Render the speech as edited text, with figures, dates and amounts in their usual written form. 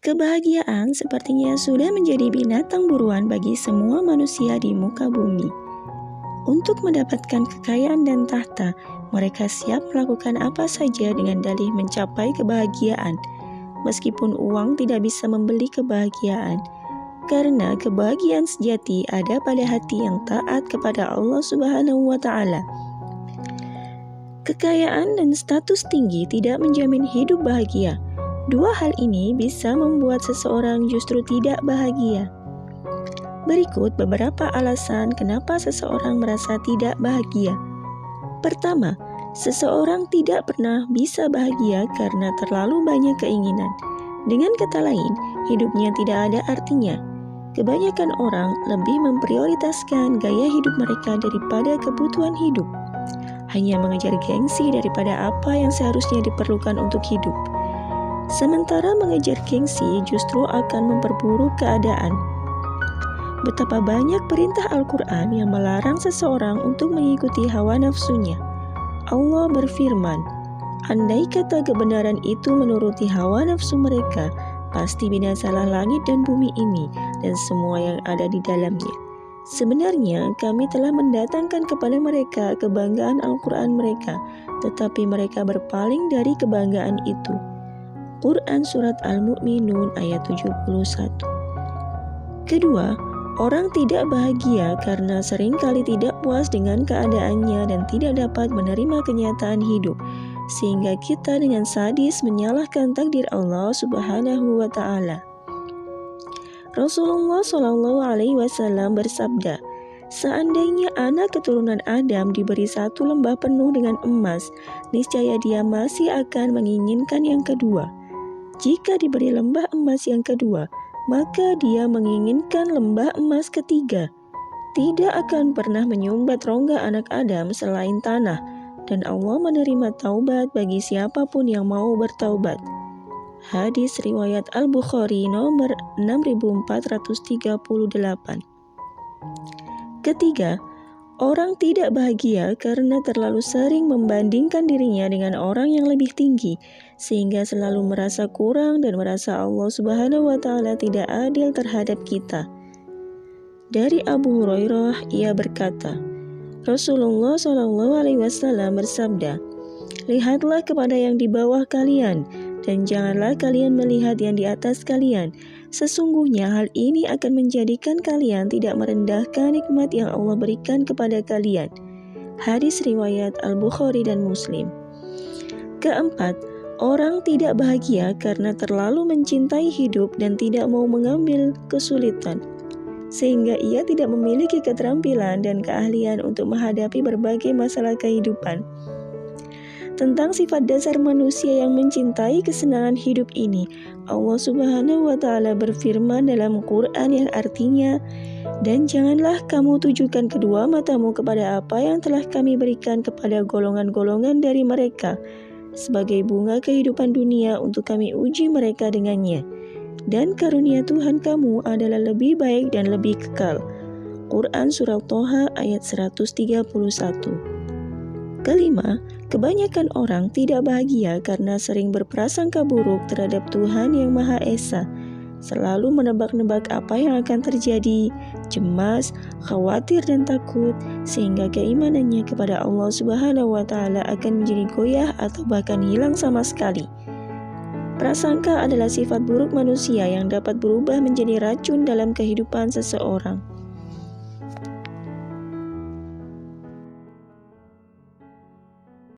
Kebahagiaan sepertinya sudah menjadi binatang buruan bagi semua manusia di muka bumi. Untuk mendapatkan kekayaan dan tahta, mereka siap melakukan apa saja dengan dalih mencapai kebahagiaan, meskipun uang tidak bisa membeli kebahagiaan. Karena kebahagiaan sejati ada pada hati yang taat kepada Allah Subhanahu wa Ta'ala. Kekayaan dan status tinggi tidak menjamin hidup bahagia. Dua hal ini bisa membuat seseorang justru tidak bahagia. Berikut beberapa alasan kenapa seseorang merasa tidak bahagia. Pertama, seseorang tidak pernah bisa bahagia karena terlalu banyak keinginan. Dengan kata lain, hidupnya tidak ada artinya. Kebanyakan orang lebih memprioritaskan gaya hidup mereka daripada kebutuhan hidup. Hanya mengejar gengsi daripada apa yang seharusnya diperlukan untuk hidup. Sementara mengejar gengsi justru akan memperburuk keadaan. Betapa banyak perintah Al-Quran yang melarang seseorang untuk mengikuti hawa nafsunya. Allah berfirman, andai kata kebenaran itu menuruti hawa nafsu mereka, pasti binasalah langit dan bumi ini dan semua yang ada di dalamnya. Sebenarnya kami telah mendatangkan kepada mereka kebanggaan Al-Quran mereka, tetapi mereka berpaling dari kebanggaan itu. Quran Surat Al-Mu'minun ayat 71. Kedua, orang tidak bahagia karena seringkali tidak puas dengan keadaannya dan tidak dapat menerima kenyataan hidup, sehingga kita dengan sadis menyalahkan takdir Allah Subhanahu wa Ta'ala. Rasulullah SAW bersabda, seandainya anak keturunan Adam diberi satu lembah penuh dengan emas, niscaya dia masih akan menginginkan yang kedua. Jika diberi lembah emas yang kedua, maka dia menginginkan lembah emas ketiga. Tidak akan pernah menyumbat rongga anak Adam selain tanah, dan Allah menerima taubat bagi siapapun yang mau bertaubat. Hadis riwayat Al-Bukhari nomor 6438. Ketiga, orang tidak bahagia karena terlalu sering membandingkan dirinya dengan orang yang lebih tinggi, sehingga selalu merasa kurang dan merasa Allah Subhanahu wa Ta'ala tidak adil terhadap kita. Dari Abu Hurairah, ia berkata, Rasulullah SAW bersabda, lihatlah kepada yang di bawah kalian, dan janganlah kalian melihat yang di atas kalian. Sesungguhnya hal ini akan menjadikan kalian tidak merendahkan nikmat yang Allah berikan kepada kalian. Hadis riwayat Al-Bukhari dan Muslim. Keempat, orang tidak bahagia karena terlalu mencintai hidup dan tidak mau mengambil kesulitan, sehingga ia tidak memiliki keterampilan dan keahlian untuk menghadapi berbagai masalah kehidupan. Tentang sifat dasar manusia yang mencintai kesenangan hidup ini, Allah Subhanahu wa Ta'ala berfirman dalam Quran yang artinya, dan janganlah kamu tujukan kedua matamu kepada apa yang telah kami berikan kepada golongan-golongan dari mereka sebagai bunga kehidupan dunia untuk kami uji mereka dengannya. Dan karunia Tuhan kamu adalah lebih baik dan lebih kekal. Quran Surah Toha ayat 131. Kelima, kebanyakan orang tidak bahagia karena sering berprasangka buruk terhadap Tuhan yang Maha Esa, selalu menebak-nebak apa yang akan terjadi, cemas, khawatir dan takut, sehingga keimanannya kepada Allah Subhanahu wa Ta'ala akan menjadi goyah atau bahkan hilang sama sekali. Prasangka adalah sifat buruk manusia yang dapat berubah menjadi racun dalam kehidupan seseorang.